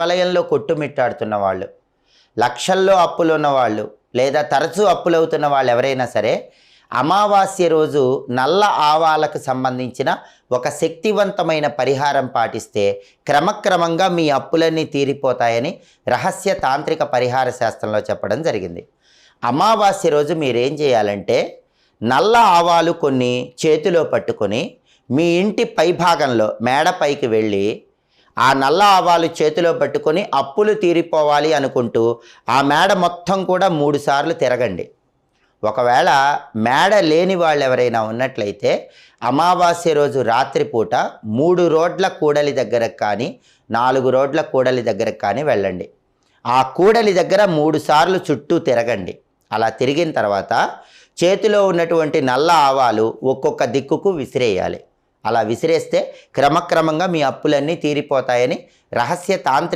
వలయంలో కొట్టుమిట్టాడుతున్న వాళ్ళు, లక్షల్లో అప్పులున్న వాళ్ళు, లేదా తరచూ అప్పులవుతున్న వాళ్ళు ఎవరైనా సరే అమావాస్య రోజు నల్ల ఆవాలకు సంబంధించిన ఒక శక్తివంతమైన పరిహారం పాటిస్తే క్రమక్రమంగా మీ అప్పులన్నీ తీరిపోతాయని రహస్య తాంత్రిక పరిహార శాస్త్రంలో చెప్పడం జరిగింది. అమావాస్య రోజు మీరేం చేయాలంటే నల్ల ఆవాలు కొన్ని చేతిలో పట్టుకొని మీ ఇంటి పైభాగంలో మేడపైకి వెళ్ళి ఆ నల్ల ఆవాలు చేతిలో పట్టుకొని అప్పులు తీరిపోవాలి అనుకుంటూ ఆ మేడ మొత్తం కూడా 3 సార్లు తిరగండి. ఒకవేళ మేడ లేని వాళ్ళు ఎవరైనా ఉన్నట్లయితే అమావాస్య రోజు రాత్రిపూట 3 రోడ్ల కూడలి దగ్గరకు కానీ 4 రోడ్ల కూడలి దగ్గరకు కానీ వెళ్ళండి. ఆ కూడలి దగ్గర 3 సార్లు చుట్టూ తిరగండి. అలా తిరిగిన తర్వాత చేతిలో ఉన్నటువంటి నల్ల ఆవాలు ఒక్కొక్క దిక్కుకు విసిరేయాలి. అలా విసిరేస్తే క్రమక్రమంగా మీ అప్పులన్నీ తీరిపోతాయని రహస్య తాంత్రిక